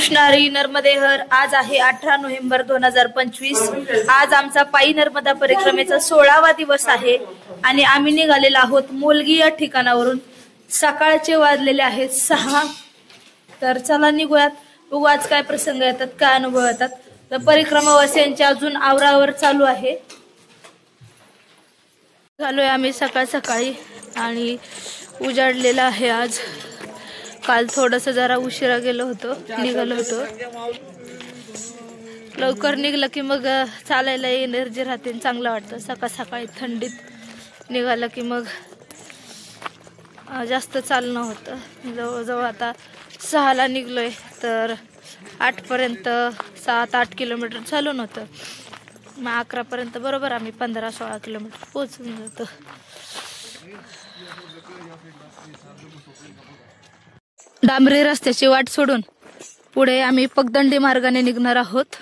कृष्णारी नर्मदे हर। आज आहे 18 नोव्हेंबर 2025। आज आमचा पायी नर्मदा परिक्रमेचा 16वा दिवस आहे आणि आम्ही निघालेलो आहोत मोलगी या ठिकाणावरून। सकाळचे वाजलेले आहेत 6। तर चला निघूयात, बघू आज काय प्रसंग येतात, काय अनुभव येतात। तर परिक्रमावासियांची अजून आवरावर चालू आहे। चालूय आम्ही सकाळ सकाळी आणि उजाडलेला आहे आज। काल थोडस जरा उशिरा निघालो होतो। लवकर निघलं की मग चालायला एनर्जी राहते, चांगलं वाटतं। सकाळ सकाळी थंडीत निघालं की मग जास्त चालणं होतं। जवळजवळ आता 6ला निघलोय तर 8 पर्यंत 7-8 किलोमीटर चालून होतं। मग 11 पर्यंत बरोबर आम्ही 15-16 किलोमीटर पोहोचून जातो। डांबरी रस्त्याची वाट सोडून पुढे आम्ही पगदंडी मार्गाने निघणार आहोत।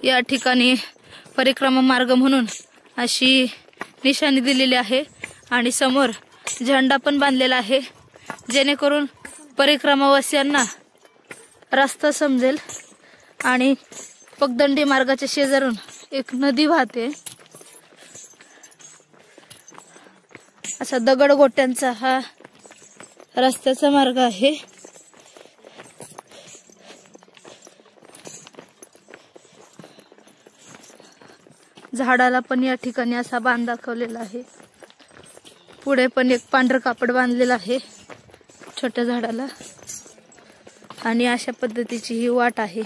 या ठिकाणी परिक्रमा मार्ग म्हणून अशी निशाणी दिलेली आहे आणि समोर झेंडा पण बांधलेला आहे, जेणेकरून परिक्रमावासियांना रस्ता समजेल। आणि पगदंडी मार्गाच्या शेजारून एक नदी वाहते। असा दगडगोट्यांचा हा रस्त्याचा मार्ग आहे। झाडाला पण या ठिकाणी असा बांध दाखवलेला आहे। पुढे पण एक पांढरं कापड बांधलेलं आहे छोट्या झाडाला आणि अशा पद्धतीची ही वाट आहे।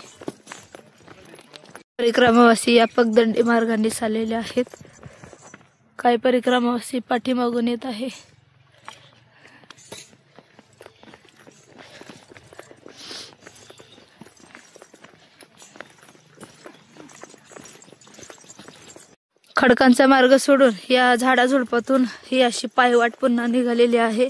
परिक्रमावासी या पगदंडी मार्गाने चाललेले आहेत। काही परिक्रमावासी पाठीमागून येत आहे। खडकांचा मार्ग सोडून या झाडाझुडपातून ही अशी पायवाट पुन्हा निघालेली आहे।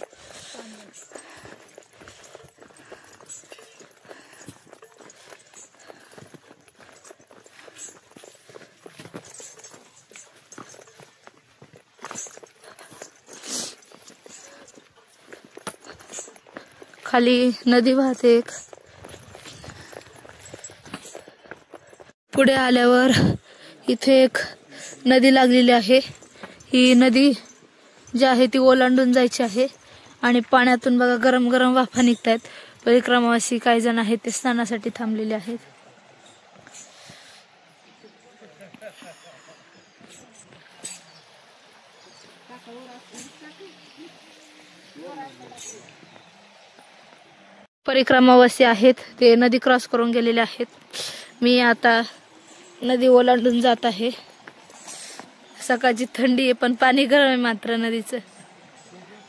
खाली नदी वाहते एक। पुढे आल्यावर इथे एक नदी लागलेली आहे। ही नदी जी आहे ती ओलांडून जायची आहे आणि पाण्यातून बघा गरम गरम वाफा निघतायत। परिक्रमावासी काही जण आहेत ते स्नानासाठी थांबलेले आहेत। परिक्रमावासी आहेत ते नदी क्रॉस करून गेलेले आहेत। मी आता नदी ओलांडून जात आहे। सकाळची थंडी आहे पण पाणी गरम आहे मात्र नदीचं।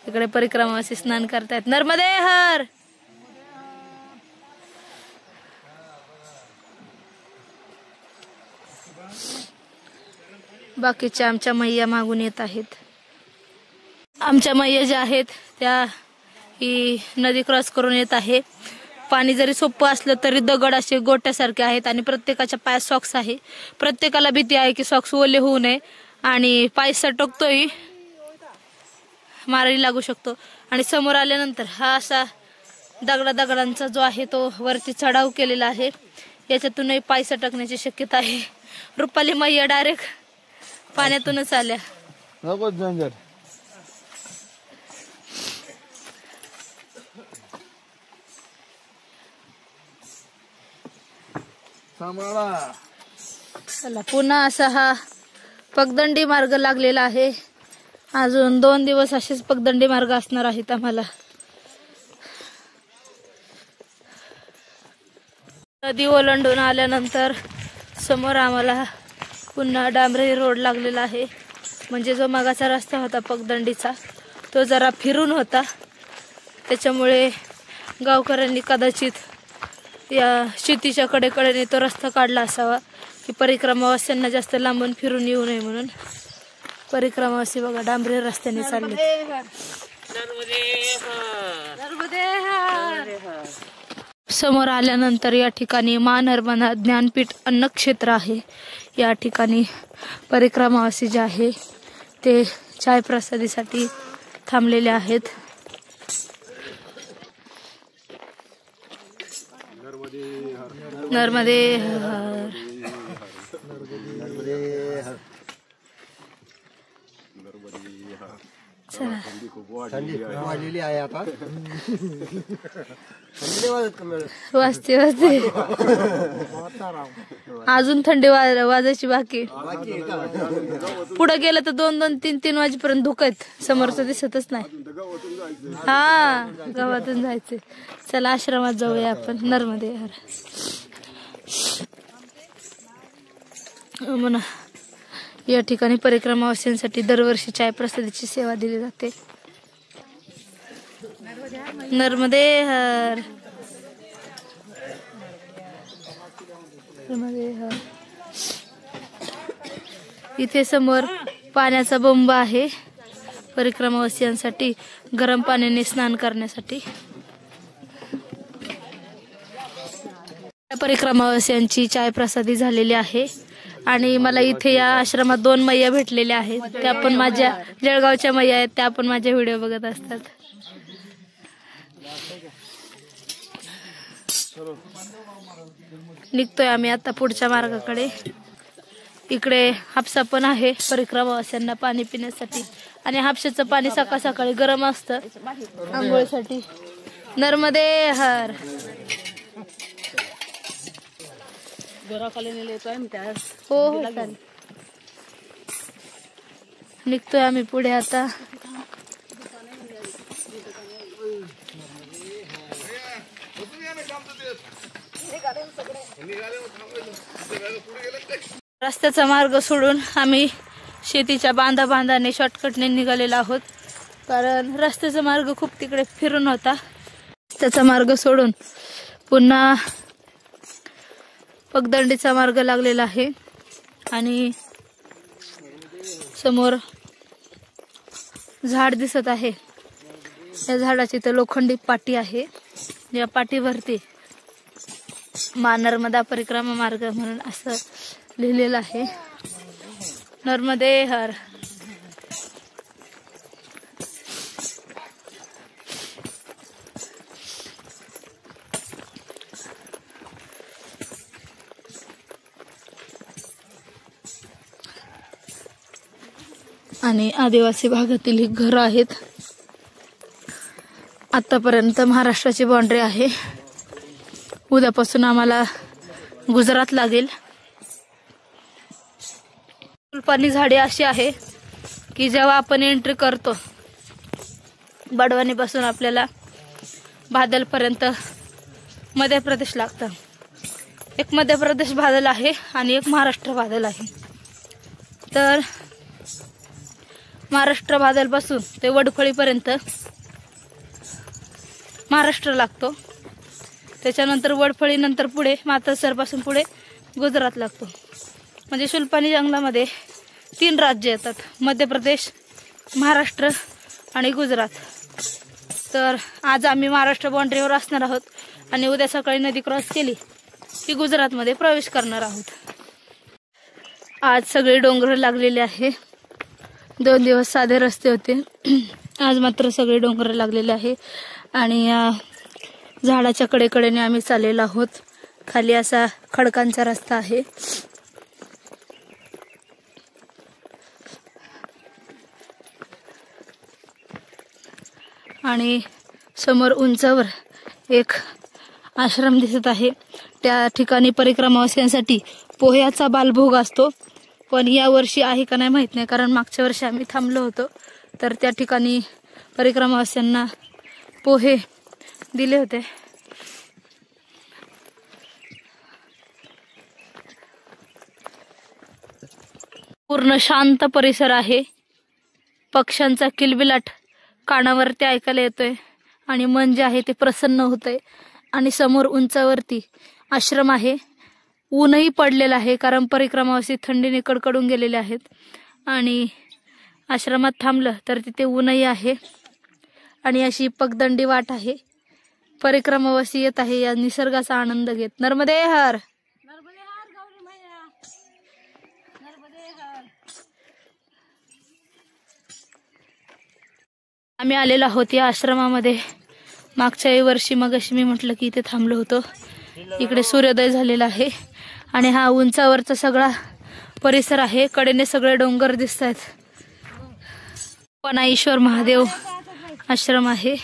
इकडे परिक्रमावासी स्नान करतायत। नर्मदे हर। बाकीच्या आमच्या मैया मागून येत आहेत। आमच्या मैया ज्या आहेत त्या ही नदी क्रॉस करून येत आहे। पाणी जरी सोपं असलं तरी दगड असे गोट्यासारखे आहेत आणि प्रत्येकाच्या पायात सॉक्स आहे। प्रत्येकाला भीती आहे की सॉक्स ओले होऊ नये आणि पाय सटकतोय, मारायला लागू शकतो। आणि समोर आल्यानंतर हा असा दगडांचा जो आहे तो वरती चढाव केलेला आहे, याच्यातूनही पाय सटकण्याची शक्यता आहे। रुपाली मैया डायरेक्ट पाण्यातूनच आल्या। चला पुन्हा असा हा पगदंडी मार्ग लागलेला आहे। अजून 2 दिवस असेच पगदंडी मार्ग असणार आहेत आम्हाला। नदी ओलांडून आल्यानंतर समोर आम्हाला पुन्हा डांबरी रोड लागलेला आहे। म्हणजे जो मागाचा रस्ता होता पगदंडीचा तो जरा फिरून होता, त्याच्यामुळे गावकऱ्यांनी कदाचित या शेतीच्या कडेकडेने तो रस्ता काढला असावा की परिक्रमावासियांना जास्त लांबून फिरून येऊ नये म्हणून। परिक्रमावासी बघा डांबरी रस्त्याने चालले। समोर आल्यानंतर या ठिकाणी मा नर्मदा ज्ञानपीठ अन्नक्षेत्र आहे। या ठिकाणी परिक्रमावासी जे आहे ते चाय प्रसादीसाठी थांबलेले आहेत। नर्मदे हर. चला थंडी वाजलेली आहे आता. वाजते वाजते अजून थंडी वाजायची बाकी. पुढे गेलं तर 2-2, 3-3 वाजेपर्यंत धुकं आहेत. समोरचं दिसतच नाही. हा गावातून जायचे. चला आश्रमात जाऊया आपण. नर्मदे हर. म्हणा या ठिकाणी परिक्रमावासींसाठी दरवर्षी चाय प्रसादाची सेवा दिली जाते. नर्मदे हर. नर्मदे हर. इथे समोर पाण्याचा बंब आहे परिक्रमावासींसाठी गरम पाण्याने स्नान करण्यासाठी. परिक्रमावासींची चाय प्रसादी झालेली आहे आणि मला इथे या आश्रमात 2 मैया भेटलेल्या आहेत. त्या पण माझ्या जळगावच्या मैया आहेत. त्या पण माझे व्हिडिओ बघत असतात. निघतोय आम्ही आता पुढच्या मार्गाकडे. इकडे हापसा पण आहे परिक्रमावासींना पाणी पिण्यासाठी आणि हापशाचं पाणी सकाळ सकाळी गरम असतं आंघोळीसाठी. नर्मदे हर. हो निघतोय आम्ही पुढे आता. रस्त्याचा मार्ग सोडून आम्ही शेतीच्या बांधाने शॉर्टकटने निघालेलो आहोत. कारण रस्त्याचा मार्ग खूप तिकडे फिरून होता. त्याचा मार्ग सोडून पुन्हा पगदंडीचा मार्ग लागलेला आहे आणि समोर झाड दिसत आहे. या झाडाची तर लोखंडी पाटी आहे. या पाटीवरती नर्मदा परिक्रमा मार्ग म्हणून असं लिहिलेलं आहे. नर्मदे हर. आणि आदिवासी भागातील ही घर आहेत. आतापर्यंत महाराष्ट्राची बाउंड्री आहे. उद्यापासून आम्हाला गुजरात लागेल. फुलपाणी झाडे अशी आहे की जेव्हा आपण एंट्री करतो बडवानीपासून आपल्याला बादलपर्यंत मध्य प्रदेश लागतं. एक मध्य प्रदेश बादल आहे आणि एक महाराष्ट्र बादल आहे. तर महाराष्ट्र बादलपासून ते वडखळीपर्यंत महाराष्ट्र लागतो. त्याच्यानंतर वडफळीनंतर पुढे मातोश्रीपासून पुढे गुजरात लागतो. म्हणजे शुल्पानी जंगलामध्ये 3 राज्य येतात. मध्य प्रदेश, महाराष्ट्र आणि गुजरात. तर आज आम्ही महाराष्ट्र बाउंड्रीवर असणार आहोत आणि उद्या सकाळी नदी क्रॉस केली की गुजरातमध्ये प्रवेश करणार आहोत. आज सगळे डोंगर लागलेले आहे. 2 दिवस साधे रस्ते होते. आज मात्र सगळे डोंगर लागलेले आहे आणि झाडाच्या कडेकडेने आम्ही चाललेलो आहोत. खाली असा खडकांचा रस्ता आहे. आणि समोर उंचावर एक आश्रम दिसत आहे. त्या ठिकाणी परिक्रमावासींसाठी पोह्याचा बालभोग असतो. पण या वर्षी आहे का नाही माहित नाही, कारण मागच्या वर्षी आम्ही थांबलो होतो तर त्या ठिकाणी परिक्रमावासींना पोहे दिले होते. पूर्ण शांत परिसर आहे. पक्ष्यांचा किलबिलाट कानावरती ऐकायला येतोय आणि मन जे आहे ते प्रसन्न होतंय. आणि समोर उंचावरती आश्रम आहे. ऊनही पडलेलं आहे कारण परिक्रमावासी थंडीने कडकडून गेलेले आहेत. आणि आश्रमात थांबलं तर तिथे ऊनही आहे आणि अशी पगदंडी वाट आहे. परिक्रमावासी येत आहे या निसर्गाचा आनंद घेत. नर्मदे हर. आम्ही आलेलो आहोत या आश्रमामध्ये. मागच्या वर्षी मगाशी मी म्हटलं की इथे थांबलो होतो. इकडे सूर्योदय झालेला आहे आणि हा उंचावरचा सगळा परिसर आहे. कडेने सगळे डोंगर दिसत आहेत. पनाईश्वर महादेव आश्रम आहे.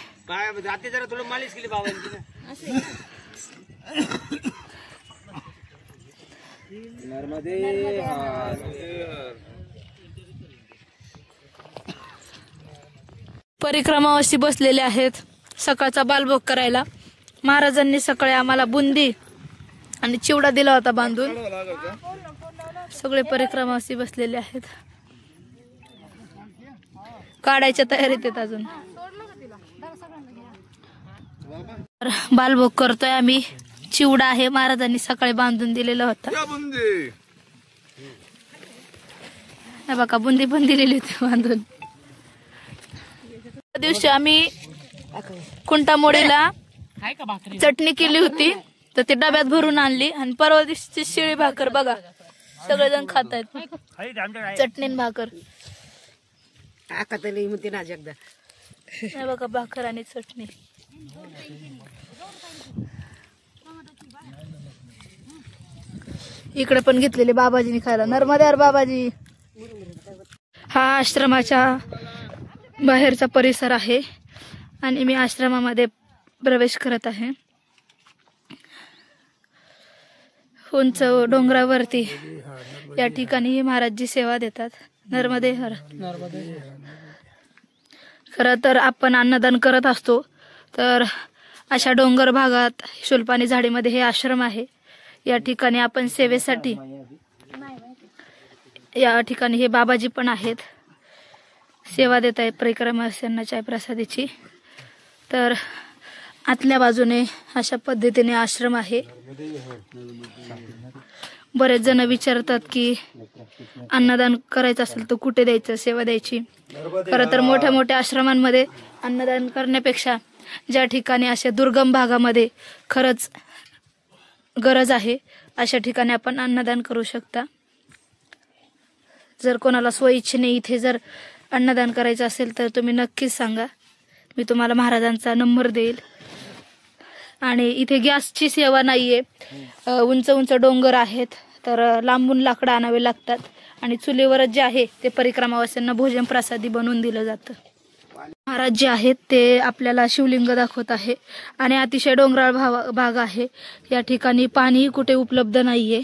परिक्रमावासी बसलेले आहेत सकाळचा बालभोग करायला. महाराजांनी सकाळी आम्हाला बुंदी आणि चिवडा दिला होता बांधून. सगळे परिक्रमावासी बसलेले आहेत. काढायच्या तयारीत आहेत अजून. बालभोग करतोय आम्ही. चिवडा आहे, महाराजांनी सकाळी बांधून दिलेला होता. बघा बुंदी पण दिलेली होती बांधून. त्या दिवशी आम्ही कुंटामोडीला चटणी केली होती तर ती डब्यात भरून आणली आणि परवा दिवशीची शिळी भाकर बघा सगळेजण खात आहेत. चटणी भाकर बघा, भाकर आणि चटणी. इकडे पण घेतलेले बाबाजीने खायला. नर्मदेर बाबाजी. हा आश्रमाच्या बाहेरचा परिसर आहे आणि मी आश्रमामध्ये प्रवेश करत आहे. उंच डोंगरावरती या ठिकाणी महाराजजी सेवा देतात. नर्मदे हर. खरं तर आपण अन्नदान करत असतो तर अशा डोंगर भागात शुलपाणी झाडीमध्ये हे आश्रम आहे. या ठिकाणी आपण सेवेसाठी, या ठिकाणी हे बाबाजी पण आहेत, सेवा देत आहेत परिक्रमावासियांना चाय प्रसादीची. तर आतल्या बाजूने अशा पद्धतीने आश्रम आहे. बरेच जण विचारतात की अन्नदान करायचं असेल तर कुठे द्यायचं, सेवा द्यायची. खरं तर मोठ्या मोठ्या आश्रमांमध्ये अन्नदान करण्यापेक्षा ज्या ठिकाणी अशा दुर्गम भागामध्ये खरंच गरज आहे अशा ठिकाणी आपण अन्नदान करू शकता. जर कोणाला स्वइच्छेने इथे जर अन्नदान करायचं असेल तर तुम्ही नक्कीच सांगा. मी तुम्हाला महाराजांचा नंबर देईल. आणि इथे गॅसची सेवा नाहीये. उंच उंच डोंगर आहेत तर लांबून लाकडं आणावे लागतात आणि चुलीवरच जे आहे ते परिक्रमावासियांना भोजन प्रसादी बनवून दिलं जातं. महाराज जे आहेत ते आपल्याला शिवलिंग दाखवत आहे आणि अतिशय डोंगराळ भाग आहे. या ठिकाणी पाणी कुठे उपलब्ध नाहीये.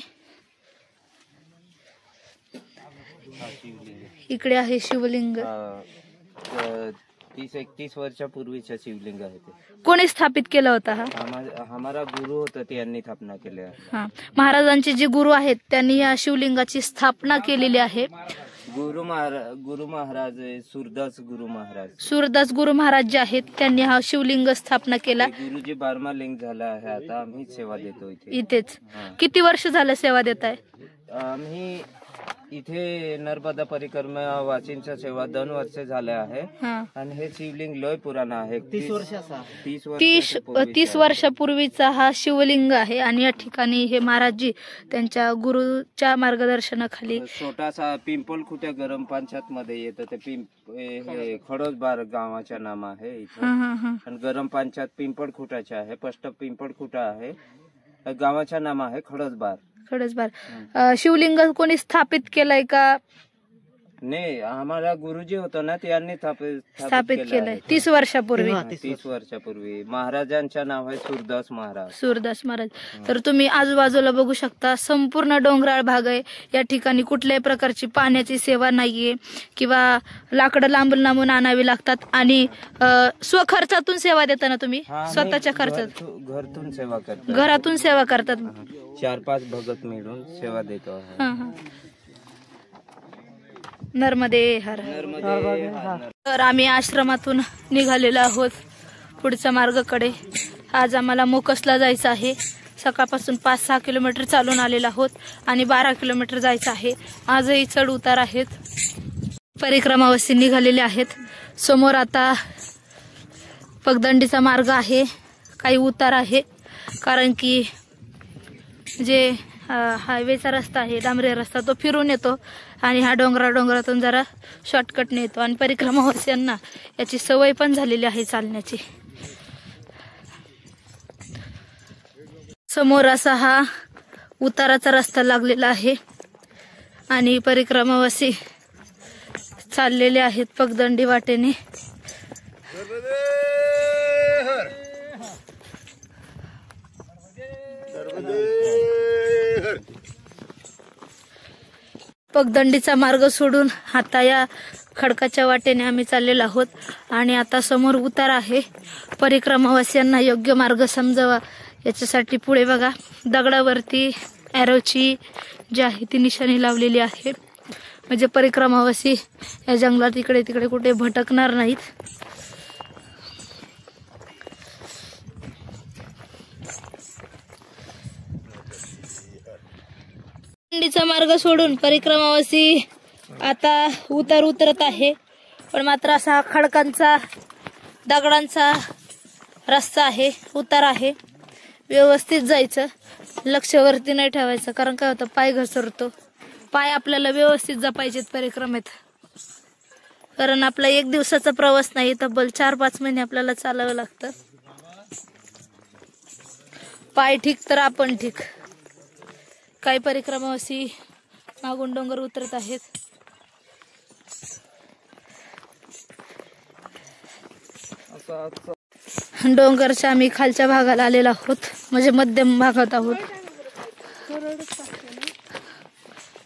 इकडे आहे शिवलिंग. 30-31 वर्षापूर्वीचा शिवलिंग आहे ते. कोणी स्थापित केला होता हा? हमारा गुरु होता त्यांनी स्थापना केली आहे. हा, महाराजांचे जे गुरु आहेत त्यांनी या शिवलिंगाची स्थापना केलेली आहे. गुरु महाराज सूरदास गुरु महाराज जे आहेत त्यांनी हा शिवलिंग स्थापना केला. गुरुजी 12मा लिंग झाला आहे. आता आम्ही सेवा देतो इथेच. किती वर्ष झालं सेवा देत आहे? आम्ही इथे नर्मदा परिक्रमा वाचींच्या सेवा 2 वर्ष झाले आहे. आणि हे शिवलिंग लय पुराण आहे. 30 वर्षापूर्वीचा हा शिवलिंग आहे. आणि या ठिकाणी हे महाराजजी त्यांच्या गुरुच्या मार्गदर्शनाखाली छोटासा पिंपळखुट्या गरम पंचायत मध्ये येतं. ते खडोसबार गावाच्या नाम आहे इथे. आणि गरम पंचायत पिंपळखुटाचे आहे. स्पष्ट पिंपळखुटा आहे. गावाच्या नाम आहे खडोसबार. शिवलिंग कोणी स्थापित केलंय का? नाही, आम्हाला गुरुजी होतो ना त्यांनी स्थापित केलंय 30 वर्षापूर्वी. 30 वर्षापूर्वी. महाराजांचं नाव आहे सूरदास महाराज. तर तुम्ही आजूबाजूला बघू शकता संपूर्ण डोंगराळ भाग आहे. या ठिकाणी कुठल्याही प्रकारची पाण्याची सेवा नाहीये किंवा लाकडं लांबून लांबून आणावी लागतात. आणि स्वखर्चातून सेवा देताना तुम्ही स्वतःच्या खर्चात घरातून सेवा करतात. 4-5 भगत मिळून सेवा देतो. नर्मदे हर. तर आम्ही आश्रमातून निघालेलो आहोत पुढच्या मार्गाकडे. आज आम्हाला मोकसला जायचं आहे. सकाळपासून 5-6 किलोमीटर चालून आलेलो आहोत आणि 12 किलोमीटर जायचं आहे. आजही चढ उतार आहेत. परिक्रमावासी निघालेले आहेत. समोर आता पगदंडीचा मार्ग आहे. काही उतार आहे कारण की जे हायवेचा रस्ता आहे, डांबरी रस्ता, तो फिरून येतो आणि हा डोंगरातून जरा शॉर्टकटने येतो. आणि परिक्रमावासियांना याची सवय पण झालेली आहे चालण्याची. समोर असा हा उताराचा रस्ता लागलेला आहे आणि परिक्रमावासी चाललेले आहेत पगदंडी वाटेने. पगदंडीचा मार्ग सोडून आता या खडकाच्या वाटेने आम्ही चाललेलो आहोत आणि आता समोर उतार आहे. परिक्रमावासियांना योग्य मार्ग समजावा याच्यासाठी पुढे बघा दगडावरती ॲरोची जी आहे ती निशाणी लावलेली आहे, म्हणजे परिक्रमावासी या जंगलात इकडे तिकडे कुठे भटकणार नाहीत. पगदंडीचा मार्ग सोडून परिक्रमावासी आता उतार उतरत आहे, पण मात्र असा खडकांचा दगडांचा रस्ता आहे, उतार आहे. व्यवस्थित जायचं, लक्ष वरती नाही ठेवायचं, कारण काय होतं पाय घसरतो. पाय आपल्याला व्यवस्थित जपायचेत परिक्रमेत, कारण आपला एक दिवसाचा प्रवास नाही, तब्बल 4-5 महिने आपल्याला चालावं लागतं. पाय ठीक तर आपण ठीक. काही परिक्रमावासी मागून डोंगर उतरत आहेत. डोंगरच्या आम्ही खालच्या भागाला आलेलो आहोत, म्हणजे मध्यम भागात आहोत.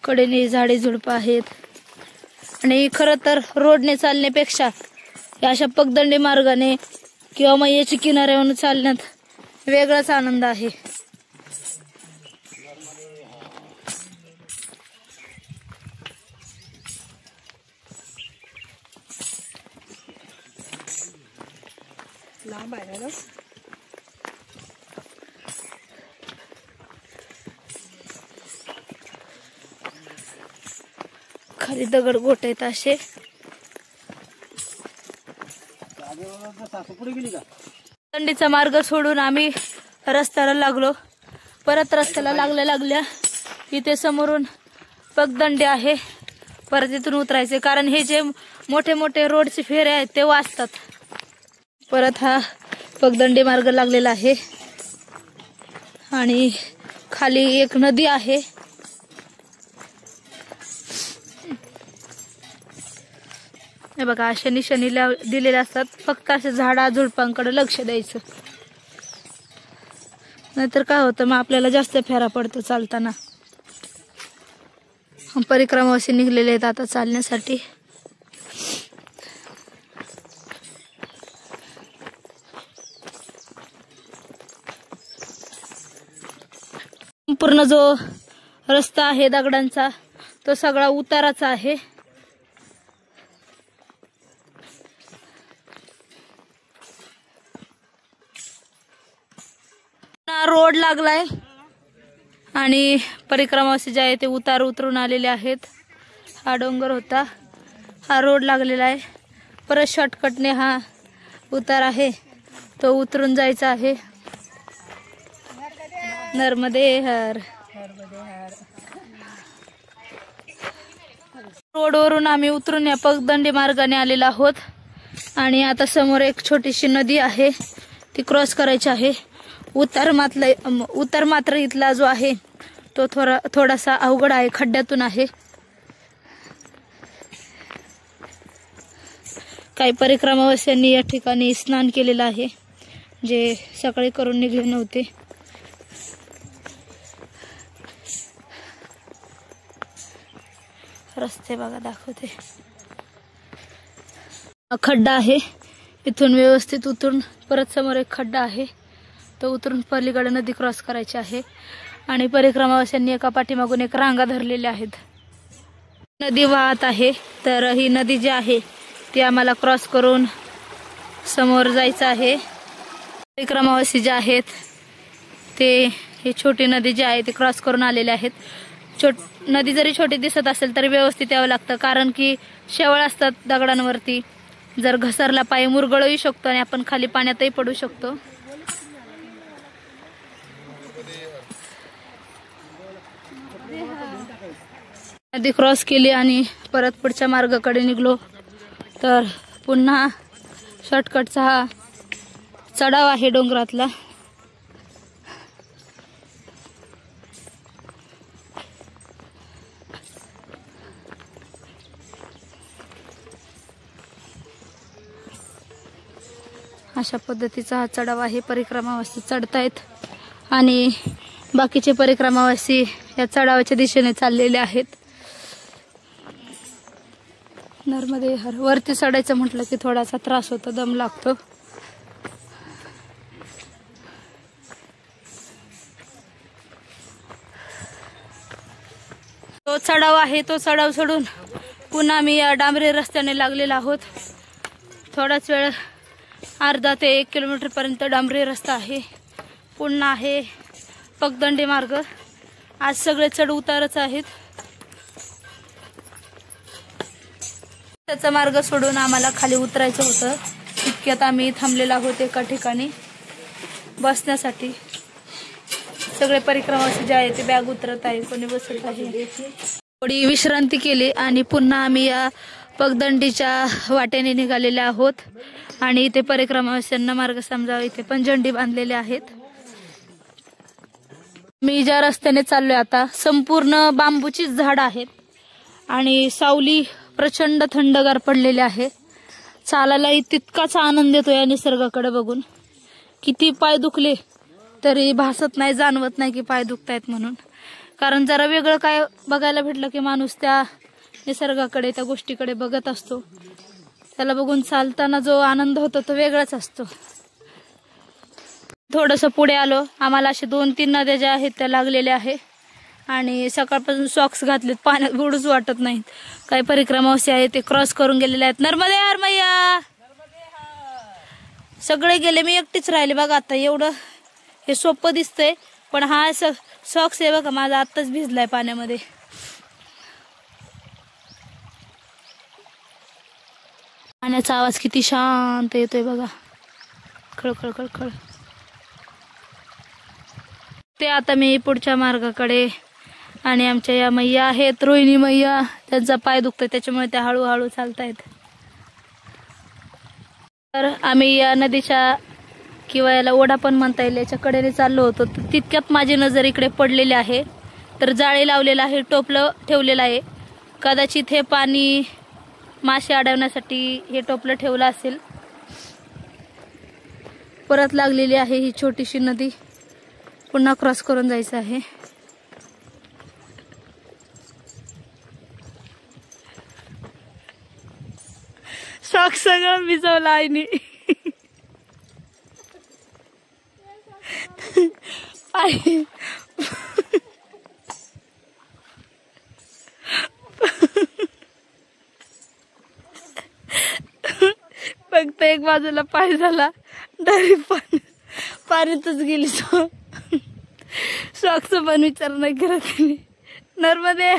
कडेने झाडे झुडपं आहेत आणि खरं तर रोडने चालण्यापेक्षा अशा पगदंडी मार्गाने किंवा मग याची किनाऱ्यावरून चालण्यात वेगळाच आनंद आहे. खाली दगड गोटे आहेत असे. पगदंडीचा मार्ग सोडून आम्ही रस्त्याला लागलो. परत रस्त्याला लागल्या इथे समोरून पगदंडी आहे, परत इथून उतरायचे, कारण हे जे मोठे मोठे रोडचे फेरे आहेत ते वाचतात. परत हा पगदंडी मार्ग लागलेला आहे आणि खाली एक नदी आहे. हे बघा अशा निशाणी दिलेल्या असतात, फक्त अशा झाडा झुडपांकडे लक्ष द्यायचं, नाहीतर काय होतं मग आपल्याला जास्त फेरा पडतो चालताना. परिक्रमावासी निघलेले आहेत आता चालण्यासाठी. संपूर्ण जो रस्ता आहे दगडांचा तो सगळा उताराचा आहे. रोड लागलाय आणि परिक्रमावासी जे आहे ते उतार उतरून आलेले आहेत. हा डोंगर होता, हा रोड लागलेला आहे. परत शॉर्टकटने हा उतार आहे तो उतरून जायचा आहे. नर्मदे हर. रोडवरून आम्ही उतरून या पगदंडी मार्गाने आलेलो आहोत आणि आता समोर एक छोटीशी नदी आहे, ती क्रॉस करायची आहे. उतार मात्र इथला जो आहे तो थोडासा अवघड आहे, खड्ड्यातून आहे. काही परिक्रमावासियांनी या ठिकाणी स्नान केलेलं आहे, जे सकाळी करून निघले नव्हते. रस्ते बघा दाखवते. खड्डा आहे, इथून व्यवस्थित उतरून परत समोर एक खड्डा आहे, तो उतरून पलीकडे नदी क्रॉस करायची आहे. आणि परिक्रमावासियांनी एका पाठीमागून एक रांगा धरलेल्या आहेत. नदी वाहत आहे, तर ही नदी जी आहे ती आम्हाला क्रॉस करून समोर जायचं आहे. परिक्रमावासी जे आहेत ते ही छोटी नदी जी आहे ती क्रॉस करून आलेले आहेत. नदी जरी छोटी दिसत असेल तरी व्यवस्थित यावं लागतं, कारण की शेवाळ असतात दगडांवरती. जर घसरला पाय मुरगळू शकतो आणि आपण खाली पाण्यातही पडू शकतो. नदी क्रॉस केली आणि परत पुढच्या मार्गाकडे निघलो, तर पुन्हा शॉर्टकटचा हा चढाव आहे डोंगरातला. अशा पद्धतीचा हा चढाव आहे. परिक्रमावासी चढतायत आणि बाकीचे परिक्रमावासी या चढावाच्या दिशेने चाललेले आहेत. नर्मदे हर. वरती चढायचं म्हटलं की थोडासा त्रास होतो, दम लागतो. तो चढाव आहे, तो चढाव सोडून पुन्हा आम्ही या डांबरी रस्त्याने लागलेलो आहोत. थोडाच वेळ, अर्धा ते 1 किलोमीटर पर्यंत डांबरी रस्ता आहे. पुन्हा आहे पगदंडी मार्ग. आज सगळे चढ उतारच आहेत. त्याचा मार्ग सोडून आम्हाला खाली उतरायचं होतं. इतक्यात आम्ही थांबलेलो आहोत एका ठिकाणी बसण्यासाठी. सगळे परिक्रमावासी जे आहे ते बॅग उतरत आहे, कोणी बसत आहे. थोडी विश्रांती केली आणि पुन्हा आम्ही या पगदंडीच्या वाटेने निघालेले आहोत. आणि इथे परिक्रमावाल्यांना मार्ग समजावा, इथे पण झेंडे बांधलेले आहेत. मी ज्या रस्त्याने चाललोय आता, संपूर्ण बांबूचीच झाड आहेत आणि सावली प्रचंड थंडगार पडलेली आहे. चालायलाही तितकाच आनंद येतो या निसर्गाकडे बघून. किती पाय दुखले तरी भासत नाही, जाणवत नाही की पाय दुखतायत म्हणून. कारण जरा वेगळं काय बघायला भेटलं की माणूस त्या निसर्गाकडे, त्या गोष्टीकडे बघत असतो. त्याला बघून चालताना जो आनंद होतो तो वेगळाच असतो. थोडंसं पुढे आलो, आम्हाला असे 2-3 नद्या ज्या आहेत त्या लागलेल्या आहे. आणि सकाळपासून सॉक्स घातलेत, पाण्यात बुडूच वाटत नाहीत. काही परिक्रमावासी आहेत ते क्रॉस करून गेलेले आहेत. नर्मदे हर मैया. सगळे गेले, मी एकटीच राहिले बघा. आता एवढं हे सोपं दिसतंय, पण हा सॉक्स आहे बघा माझा, आत्ताच भिजलाय पाण्यामध्ये. पाण्याचा आवाज किती शांत येतोय बघा, खळखळ खळखळ. ते आता मी पुढच्या मार्गाकडे, आणि आमच्या या मैया आहेत रोहिणी मैया, त्यांचा पाय दुखतोय त्याच्यामुळे त्या हळूहळू चालतायत. तर आम्ही या नदीच्या, किंवा याला ओढा पण म्हणता येईल, याच्या कडेने चाललो होतो. तितक्यात माझी नजर इकडे पडलेली आहे. तर जाळी लावलेलं आहे, टोपलं ठेवलेलं आहे. कदाचित हे पाणी मासे अडवण्यासाठी हे टोपलं ठेवलं असेल. परत लागलेली आहे ही छोटीशी नदी, पुन्हा क्रॉस करून जायचं आहे. सॉक्स सगळं भिजवलं आईने. फक्त एक बाजूला पाय झाला, डायरेक्ट पाण्यातच गेली. सॉक्स पण विचार नाही करत. नर्मदे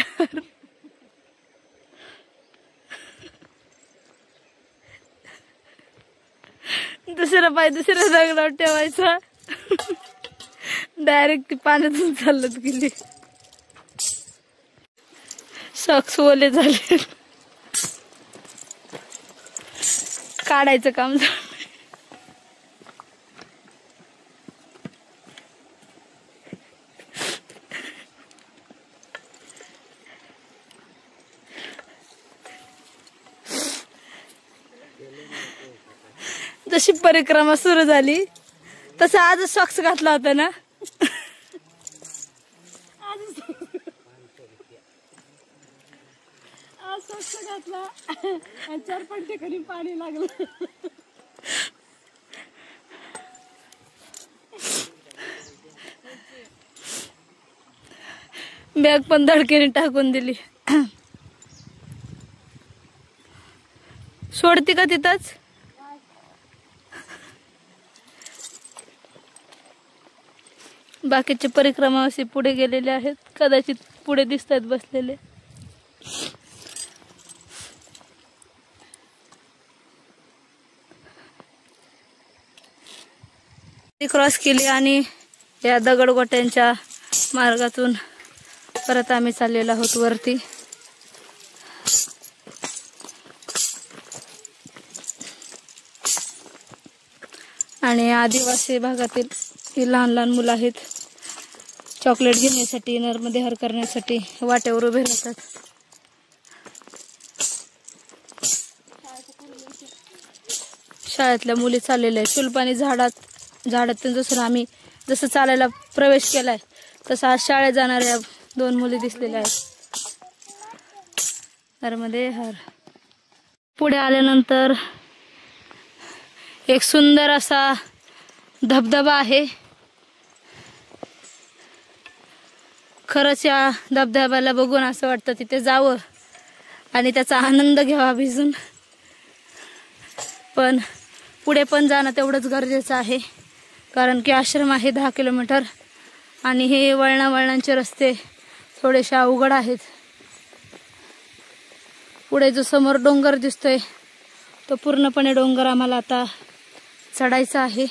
दुसरा पाय दुसऱ्या दगडावर ठेवायचा, डायरेक्ट ती पाण्यातून चालत गेली. सॉक्स ओले झाले, काढायचं काम झालं. जशी परिक्रमा सुरू झाली तसं आज सॉक्स घातला होता ना. आज सॉक्स घातला आणि 4-5 ठिकाणी पाणी लागलं. बॅग पण धडकेने टाकून दिली. सोडती का तिथंच? बाकीचे परिक्रमावासी पुढे गेलेले आहेत, कदाचित पुढे दिसत आहेत बसलेले. क्रॉस केली आणि या दगडगोट्यांच्या मार्गातून परत आम्ही चाललेलो आहोत वरती. आणि आदिवासी भागातील ही लहान लहान मुलं आहेत, चॉकलेट घेण्यासाठी, नर्मदे हर करण्यासाठी वाटेवर उभे राहतात. शाळेतल्या मुली चाललेल्या आहेत. सुलपानी झाडात जसं चालायला प्रवेश केलाय तसं आज शाळेत जाणाऱ्या 2 मुली दिसलेल्या आहेत. नर्मदे हर. पुढे आल्यानंतर एक सुंदर असा धबधबा आहे. खरंच या धबधब्याला बघून असं वाटतं तिथे जावं आणि त्याचा आनंद घ्यावा भिजून. पण पुढे पण जाणं तेवढंच गरजेचं आहे, कारण की आश्रम आहे 10 किलोमीटर आणि हे वळणावळणांचे रस्ते थोडेसे अवघड आहेत. पुढे जो समोर डोंगर दिसतोय तो पूर्णपणे डोंगर आम्हाला आता चढायचा आहे.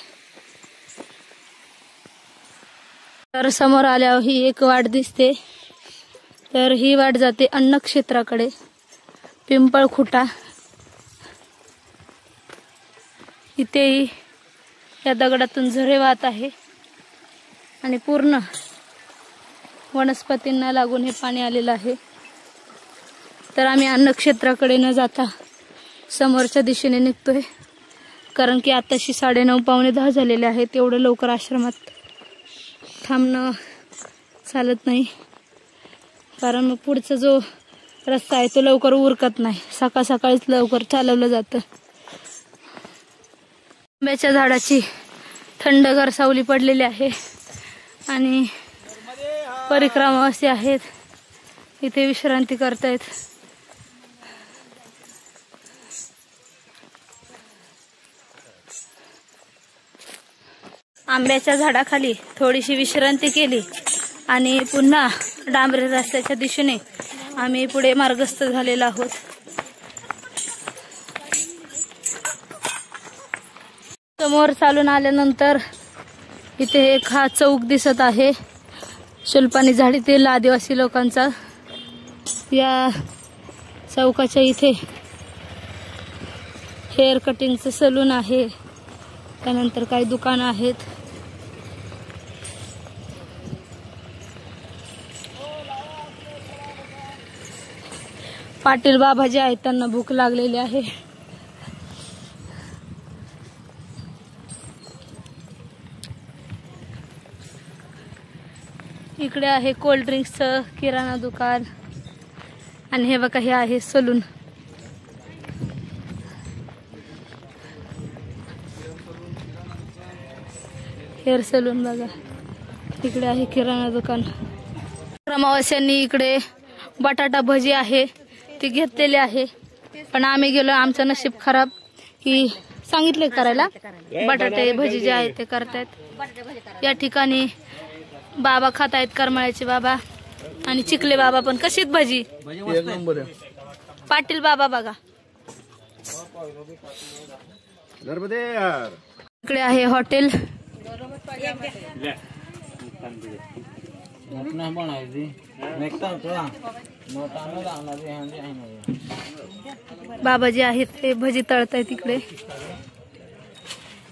तर समोर आल्यावर ही एक वाट दिसते. तर ही वाट जाते अन्नक्षेत्राकडे, पिंपळखुटा. इथेही या दगडातून झरे वाहत आहे आणि पूर्ण वनस्पतींना लागून हे पाणी आलेलं आहे. तर आम्ही अन्नक्षेत्राकडे न जाता समोरच्या दिशेने निघतोय, कारण की आताशी 9:30 पावणे 10 झालेले आहेत. एवढं लवकर आश्रमात थांबणं चालत नाही, कारण मग पुढचा जो रस्ता आहे तो लवकर उरकत नाही. सकाळीच लवकर चालवलं जातं. आंब्याच्या झाडाची थंडगार सावली पडलेली आहे आणि परिक्रमावासी आहेत इथे विश्रांती करतायत. आंब्याच्या झाडाखाली थोडीशी विश्रांती केली आणि पुन्हा डांबरी रस्त्याच्या दिशेने आम्ही पुढे मार्गस्थ झालेलो आहोत. समोर चालून आल्यानंतर इथे एक हा चौक दिसत आहे, सुलपानी झाडीतील आदिवासी लोकांचा. या चौकाच्या इथे हेअर कटिंगचं सलून आहे, त्यानंतर काही दुकानं आहेत. पाटील बाबा जे आहेत त्यांना भूक लागलेली आहे. इकडे आहे कोल्ड ड्रिंक्सचं किराणा दुकान आणि हे बघा हे आहे सलून. हेअर सलून बघा. इकडे आहे किराणा दुकान. अमावास्यांनी इकडे बटाटा भजी आहे ती घेतलेली आहे, पण आम्ही गेलो, आमचं नशीब खराब की सांगितले करायला. बटाटे भजी जे आहे ते करतायत. या ठिकाणी बाबा खात आहेत, करमाळ्याचे बाबा आणि चिखले बाबा पण. कशीत भजी? पाटील बाबा बघा. इकडे आहे हॉटेल. बाबा जे आहेत ते भजी तळतायत इकडे.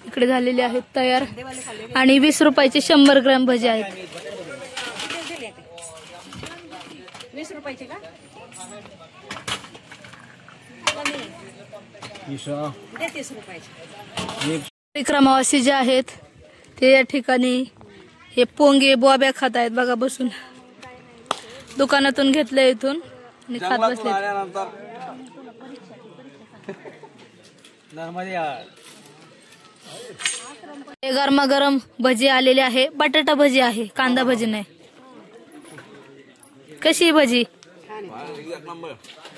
इकडे झालेले आहेत तयार आणि 20 रुपयाचे 100 ग्रॅम भजी आहेत. 20 रुपयाचे का? दे 30 रुपयाचे. परिक्रमावासी जे आहेत ते या ठिकाणी हे पोंगे बोब्या खात आहेत बघा बसून. दुकानातून घेतलंय इथून आणि खात बसले. गरमागरम भजी आलेले आहे. बटाटा भजी आहे, कांदा भजी नाही. कशी भजी?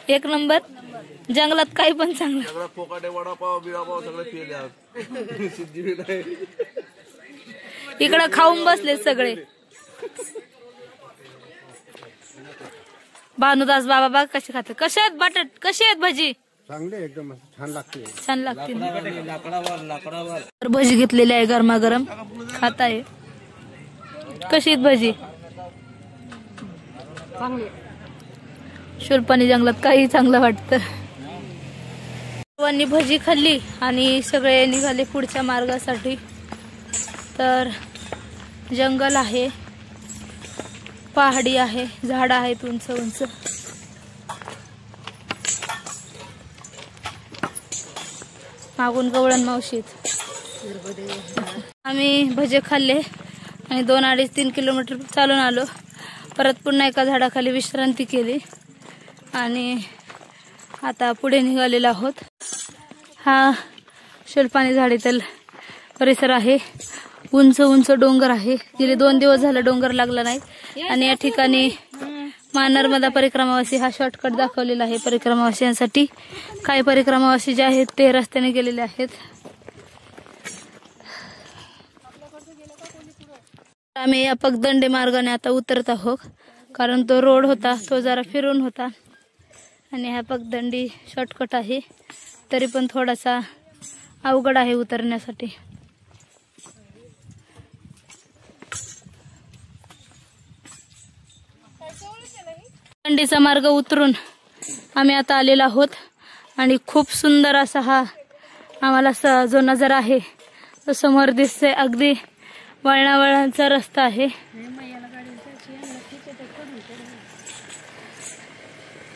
एक नंबर. जंगलात काही पण चांगलं. इकडं खाऊन बसले सगळे. भानुदास बाबा बघ कसे खाते. कसे आहेत बटाट? कशी आहेत भजी? चांगले एकदम छान लागते. छान लागते. भजी घेतलेली आहे गरमागरम, खात आहे. कशी आहेत भजी? शूरपाणी जंगलात काही चांगलं वाटतं. सर्वांनी भजी खाल्ली आणि सगळे निघाले पुढच्या मार्गासाठी. तर जंगल आहे, पहाडी आहे, झाड आहेत उंच उंच. मागून गवळण मावशीत आम्ही भजे खाल्ले आणि 2, 2.5, 3 किलोमीटर चालून आलो. परत पुन्हा एका झाडाखाली विश्रांती केली आणि आता पुढे निघालेलो आहोत. हा शुल्पाणी झाडीतील परिसर आहे. उंच उंच डोंगर आहे. गेले 2 दिवस झाले डोंगर लागला नाही आणि या ठिकाणी नर्मदा परिक्रमावासी हा शॉर्टकट दाखवलेला आहे परिक्रमावासियांसाठी. काही परिक्रमावासी जे आहेत ते रस्त्याने गेलेले आहेत. आम्ही या पगदंडी मार्गाने आता उतरत आहोत कारण तो रोड होता तो जरा फिरून होता आणि हा पगदंडी शॉर्टकट आहे तरी पण थोडासा अवघड आहे उतरण्यासाठी. पगदंडीचा मार्ग उतरून आम्ही आता आलेलो आहोत आणि खूप सुंदर असा हा आम्हाला जो नजारा आहे तो समोर दिसतोय. अगदी वळणावळणाचा रस्ता आहे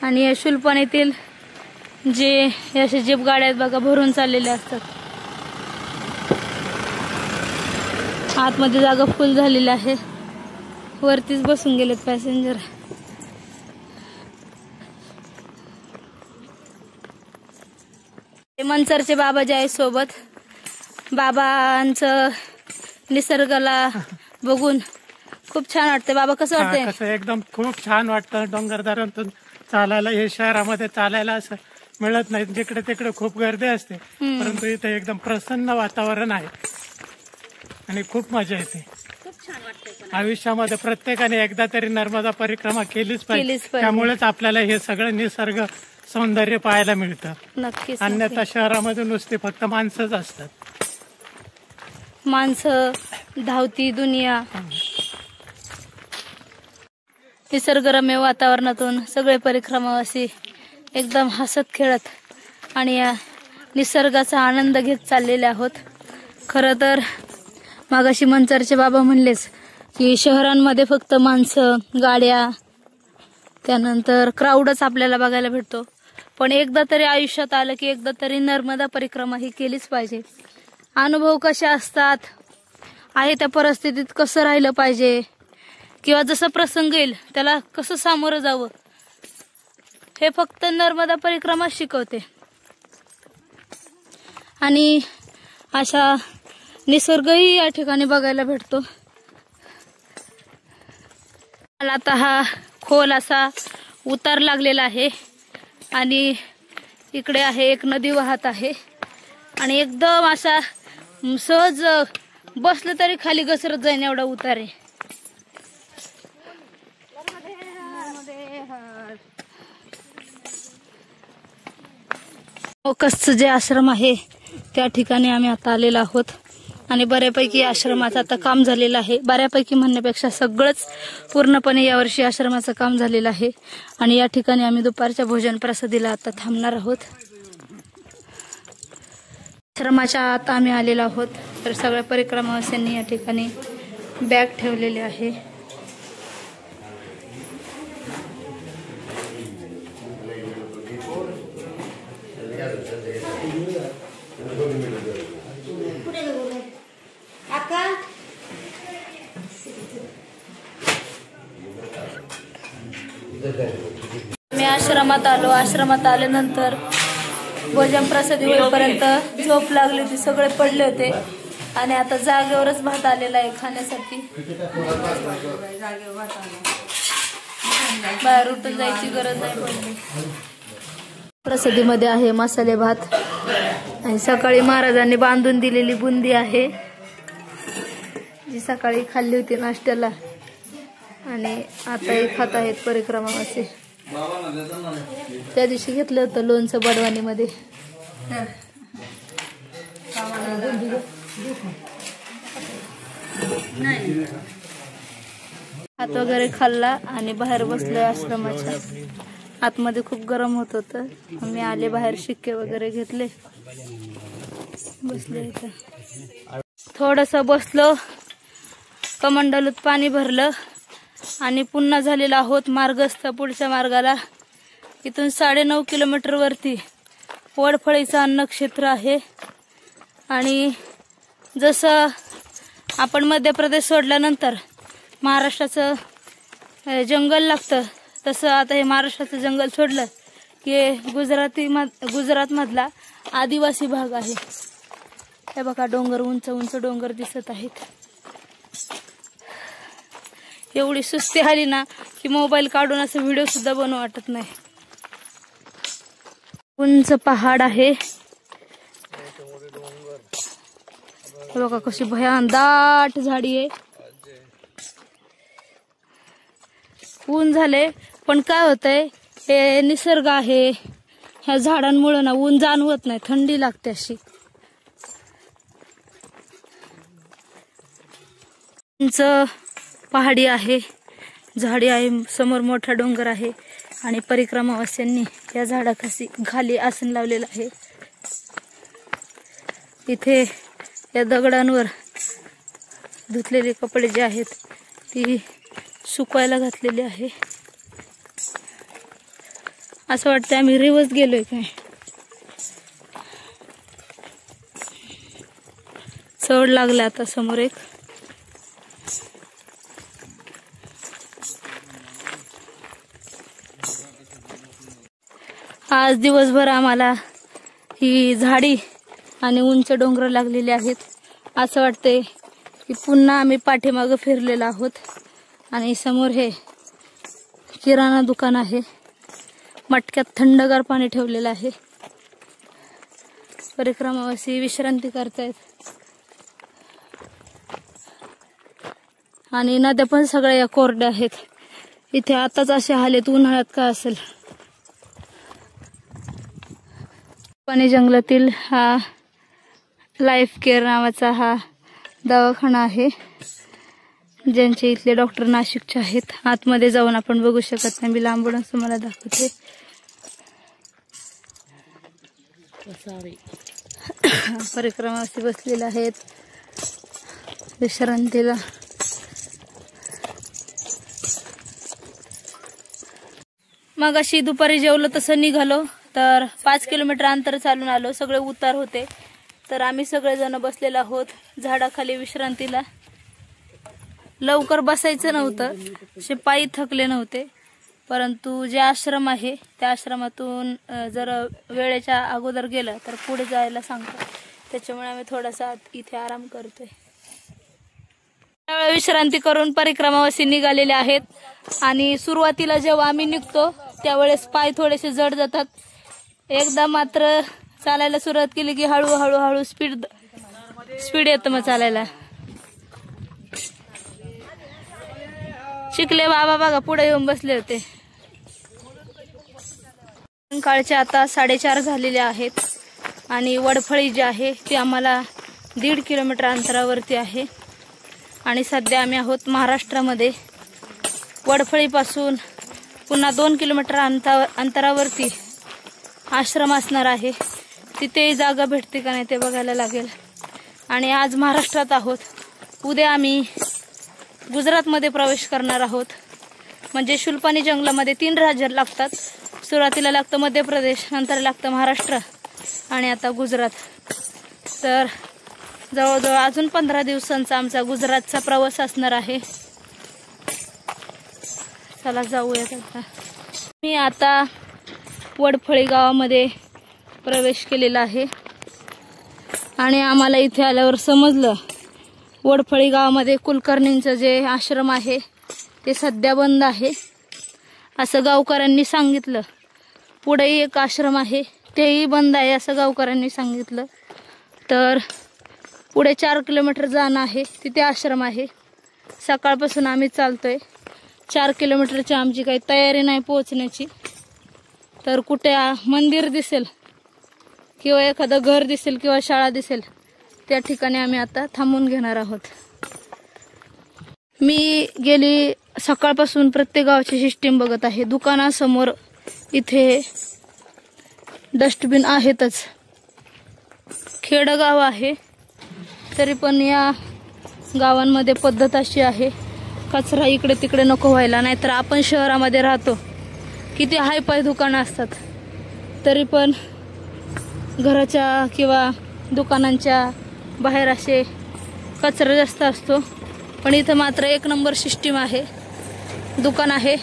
आणि या शुल्पाणीतील जे असे जीप गाड्या आहेत बघा भरून चाललेल्या असतात. आतमध्ये जागा फुल झालेली आहे. वरतीच बसून गेलेत पॅसेंजर. मनसरचे बाबा जे आहे सोबत. बाबांचं निसर्गाला बघून खूप छान वाटते. बाबा कसं वाटतंय? कसं एकदम खूप छान वाटतं. डोंगरदऱ्यातून चालायला हे शहरामध्ये चालायला असं मिळत नाही. जिकडे तिकडे खूप गर्दी असते परंतु इथे एकदम प्रसन्न वातावरण आहे आणि खूप मजा येते. आयुष्यामध्ये प्रत्येकाने एकदा तरी नर्मदा परिक्रमा केलीच पाहिजे. त्यामुळेच आपल्याला हे सगळं निसर्ग सौंदर्य पाहायला मिळतं. नक्कीच. अन्यथा शहरामध्ये नुसते फक्त माणसंच असतात. माणसं, धावती दुनिया. निसर्गरम्य वातावरणातून सगळे परिक्रमावासी एकदम हसत खेळत आणि या निसर्गाचा आनंद घेत चाललेले आहोत. खरं तर मागाशी मनसरचे बाबा म्हणलेच की शहरांमध्ये फक्त माणसं, गाड्या, त्यानंतर क्राऊडच आपल्याला बघायला भेटतो. पण एकदा तरी आयुष्यात आलं की एकदा तरी नर्मदा परिक्रमा ही केलीच पाहिजे. अनुभव कसे असतात, आहे त्या परिस्थितीत कसं राहिलं पाहिजे किंवा जसं प्रसंग येईल त्याला कसं सामोरं जावं हे फक्त नर्मदा परिक्रमा शिकवते. आणि अशा निसर्गही या ठिकाणी बघायला भेटतो. मला आता हा खोल असा उतार लागलेला आहे आणि इकडे आहे एक नदी वाहत आहे आणि एकदम असा सहज बसलं तरी खाली घसरत जाईन एवढा उतार आहे. कसं जे आश्रम आहे त्या ठिकाणी आम्ही आता आलेलो आहोत आणि बऱ्यापैकी आश्रमाचं आता काम झालेलं आहे. बऱ्यापैकी म्हणण्यापेक्षा सगळंच पूर्णपणे यावर्षी आश्रमाचं काम झालेलं आहे आणि या ठिकाणी आम्ही दुपारच्या भोजन प्रसादीला आता थांबणार आहोत. आश्रमाच्या आत आम्ही आलेलो आहोत. तर सगळ्या परिक्रमावासियांनी या ठिकाणी बॅग ठेवलेले आहे. मी आश्रमात आलो. आश्रमात आल्यानंतर भोजन प्रसादी होईपर्यंत झोप लागली होती. सगळे पडले होते आणि आता जागेवरच भात आलेला आहे खाण्यासाठी. बाहेर उठून जायची गरज नाही पडली. प्रसादीमध्ये आहे मसाले भात आणि सकाळी महाराजांनी बांधून दिलेली बुंदी आहे जी सकाळी खाल्ली होती नाश्त्याला आणि आताही खात आहेत परिक्रमावासी. त्या दिवशी घेतलं होतं लोणचं बडवानीमध्ये. भात वगैरे खाल्ला आणि बाहेर बसलोय आश्रमाच्या आतमध्ये. खूप गरम होत होतं. आम्ही आले बाहेर, शिक्के वगैरे घेतले, बसले इथं. थोडस बसलो, कमंडलूत पाणी भरलं आणि पुन्हा झालेलो आहोत मार्गस्थ पुढच्या मार्गाला. इथून 9.5 किलोमीटर वरती वडफळीचं अन्नक्षेत्र आहे. आणि जसं आपण मध्य प्रदेश सोडल्यानंतर महाराष्ट्राचं जंगल लागतं, तसं आता हे महाराष्ट्राचं जंगल सोडलं की गुजरातमधला आदिवासी भाग आहे. हे बघा डोंगर, उंच उंच डोंगर दिसत आहेत. एवढी सुस्ती आली ना की मोबाईल काढून असं व्हिडिओ सुद्धा बनवू वाटत नाही. उंच पहाड आहे. हे बघा कशी भयान दाट झाडी आहे. ऊन झाले पण काय होतंय, हे निसर्ग आहे, ह्या झाडांमुळे ना ऊन जाणवत नाही, थंडी लागते अशी. उंच पहाडी आहे, झाडी आहे, समोर मोठा डोंगर आहे आणि परिक्रमावास्यांनी या झाडाखाली आसन लावलेलं आहे. इथे या दगडांवर धुतलेले कपडे जे आहेत ती सुकवायला घातलेली आहे. असं वाटतं आम्ही रिवर्स गेलोय काय. चढ लागला आता समोर एक. आज दिवसभर आम्हाला ही झाडी आणि उंच डोंगर लागलेले आहेत. असं वाटतंय की पुन्हा आम्ही पाठीमागं फिरलेलो आहोत. आणि समोर हे किराणा दुकान आहे. मटक्यात थंडगार पाणी ठेवलेलं आहे. परिक्रमावासी विश्रांती करतायत. आणि नद्या पण सगळ्या कोरड्या आहेत. इथे आताच असे हाल आहेत, उन्हाळ्यात काय असेल. पाणी जंगलातील हा लाईफ केअर नावाचा हा दवाखाना आहे, ज्यांचे इथले डॉक्टर नाशिकचे आहेत. आतमध्ये जाऊन आपण बघू शकत नाही, मी लांबूनच तुम्हाला दाखवते. परिक्रमावासी बसलेले आहेत विश्रांतीला. मग अशी दुपारी जेवलो तसं निघालो तर 5 किलोमीटर अंतर चालून आलो. सगळे उतार होते तर आम्ही सगळेजण बसलेलो आहोत झाडाखाली विश्रांतीला. लवकर बसायचं नव्हतं, असे पायी थकले नव्हते, परंतु जे आश्रम आहे त्या आश्रमातून जर वेळेच्या अगोदर गेलं तर पुढे जायला सांगतात. त्याच्यामुळे आम्ही थोडासा इथे आराम करतोय. विश्रांती करून परिक्रमावासी निघालेले आहेत. आणि सुरुवातीला जेव्हा आम्ही निघतो त्यावेळेस पाय थोडेसे जड जातात. एकदा मात्र चालायला सुरुवात केली की हळूहळू स्पीड येतं मग चालायला. शिकले बाबा बघा पुढे येऊन बसले होते. काळचे आता 4:30 झालेले आहेत. आणि वडफळी जी आहे ती आम्हाला 1.5 किलोमीटर अंतरावरती आहे. आणि सध्या आम्ही आहोत महाराष्ट्रामध्ये. वडफळीपासून पुन्हा 2 किलोमीटर अंतरावरती आश्रम असणार आहे. तिथे जागा भेटते का नाही ते बघायला लागेल. आणि आज महाराष्ट्रात आहोत, उद्या आम्ही गुजरातमध्ये प्रवेश करणार आहोत. म्हणजे शुल्पानी जंगलामध्ये 3 राज्य लागतात. सुरुवातीला लागतं मध्य प्रदेश, नंतर लागतं महाराष्ट्र आणि आता गुजरात. तर जवळजवळ अजून 15 दिवसांचा आमचा गुजरातचा प्रवास असणार आहे. चला जाऊयात आता. मी आता वडफळी गावामध्ये प्रवेश केलेला आहे. आणि आम्हाला इथे आल्यावर समजलं वडफळी गावामध्ये कुलकर्णींचं जे आश्रम आहे ते सध्या बंद आहे असं गावकऱ्यांनी सांगितलं. पुढेही एक आश्रम आहे तेही बंद आहे असं गावकऱ्यांनी सांगितलं. तर पुढे 4 किलोमीटर जाणं आहे, तिथे आश्रम आहे. सकाळपासून आम्ही चालतोय. 4 किलोमीटरची आमची काही तयारी नाही पोहोचण्याची. तर कुठे मंदिर दिसेल किंवा एखादं घर दिसेल किंवा शाळा दिसेल त्या ठिकाणी आम्ही आता थांबून घेणार आहोत. मी गेली सकाळपासून प्रत्येक गावाची सिस्टीम बघत आहे. दुकानासमोर इथे डस्टबिन आहेतच. खेडगाव आहे तरी पण या गावांमध्ये पद्धत अशी आहे कचरा इकडे तिकडे नको व्हायला. नाहीतर आपण शहरामध्ये राहतो, किती हायफाय दुकानं असतात तरी पण घराच्या किंवा दुकानांच्या बाहेर असे कचरा जास्त असतो, पण इथं मात्र एक नंबर सिस्टीम आहे. दुकान आहे,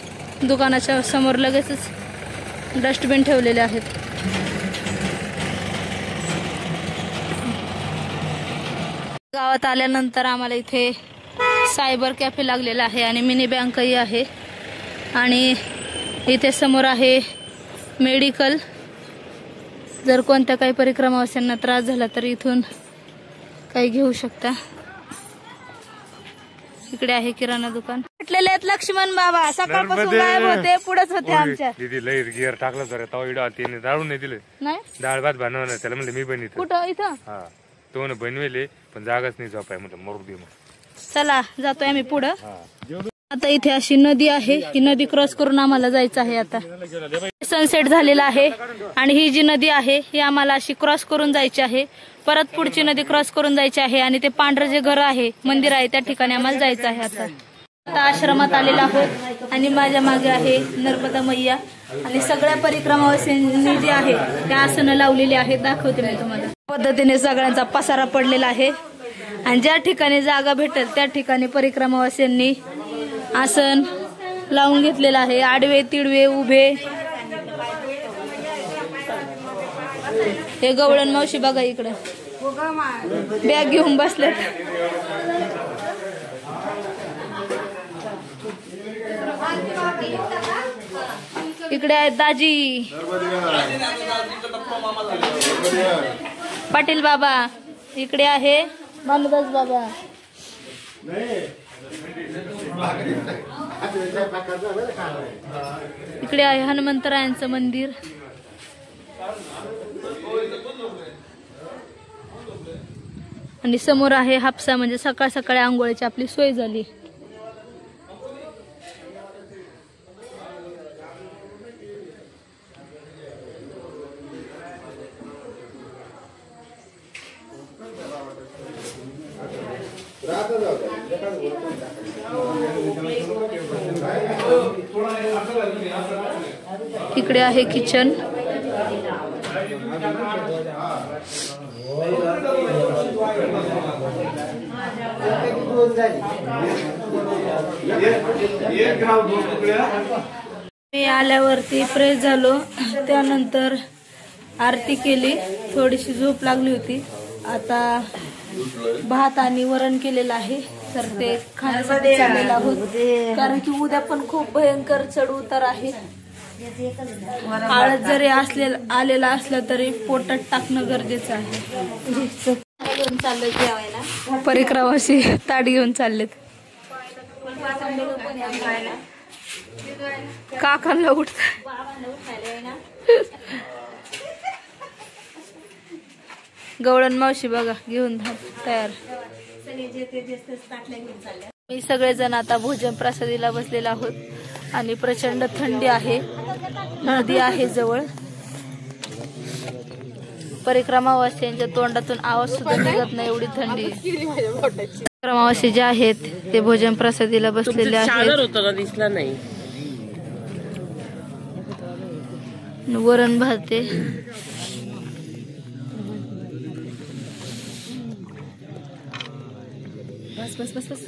दुकानाच्या समोर लगेचच डस्टबिन ठेवलेले आहेत. गावात आल्यानंतर आम्हाला इथे सायबर कॅफे लागलेला आहे आणि मिनी बँकही आहे. आणि इथे समोर आहे मेडिकल. जर कोणत्या काही परिक्रमावास्यांना त्रास झाला तर इथून काही घेऊ शकता. इकडे आहे किराणा दुकान. भेटलेले आहेत लक्ष्मण बाबा, सकाळपासून गायब होते, पुढेच होते आमच्या. दीदी लई गिअर टाकला जरा तवा इडा त्याने दाळून नाही दिले. नाही डाळ भात बनवणार त्याला म्हणलं मी बनवित. कुठं इथं? हा तो बनवेले पण जागाच नाही झोपाय म्हणलं मरू दे मग. चला जातोय आम्ही पुढं. आता इथे अशी नदी आहे, ही नदी क्रॉस करून आम्हाला जायचं आहे. आता सनसेट झालेला आहे आणि ही जी नदी आहे ही आम्हाला अशी क्रॉस करून जायची आहे. परत पुढची नदी क्रॉस करून जायची आहे आणि ते पांढरं जे घर आहे, मंदिर आहे, त्या ठिकाणी आम्हाला जायचं आहे. आता आश्रमात आलेला आहोत आणि माझ्या मागे आहे नर्मदा मैया आणि सगळ्या परिक्रमावासींनी जे आहे त्या आसनं लावलेली आहेत. दाखवते मी तुम्हाला. पद्धतीने सगळ्यांचा पसारा पडलेला आहे आणि ज्या ठिकाणी जागा भेटेल त्या ठिकाणी परिक्रमावासींनी आसन लावून घेतलेलं आहे. आडवे तिडवे उभे. हे गवळण मावशी बघा इकडे बॅग घेऊन बसलेत. इकडे आहेत दाजी, पाटील बाबा. इकडे आहे भानुदास बाबा. इकडे आहे हनुमंतरायांचं मंदिर. आणि समोर आहे हापसा, म्हणजे सकाळ सकाळी आंघोळीची आपली सोय झाली. इकडे आहे किचन. मी आल्यावरती फ्रेश झालो, त्यानंतर आरती केली. थोडीशी झोप लागली होती. आता भात आणि वरण केलेलं आहे, तर ते खाण्यासाठी चाललेलं आहोत. कारण की उद्या पण खूप भयंकर चढ उतार आहे. आळस जरी आलेला असला तरी पोटात टाकणं गरजेचं आहे. परिक्रमाशी ताट घेऊन चाललेत. काकांना उठत गवळण मावशी बघा घेऊन तयार. मी सगळेजण आता भोजन प्रसादीला बसलेला आहोत आणि प्रचंड थंडी आहे. नदी आहे जवळ. परिक्रमावासींच्या तोंडातून आवाज सुद्धा निघत नाही, एवढी थंडी. परिक्रमावासी जे आहेत ते भोजन प्रसादीला बसलेले आहेत. दिसला नाही. वरण भाते. बस बस बस बस.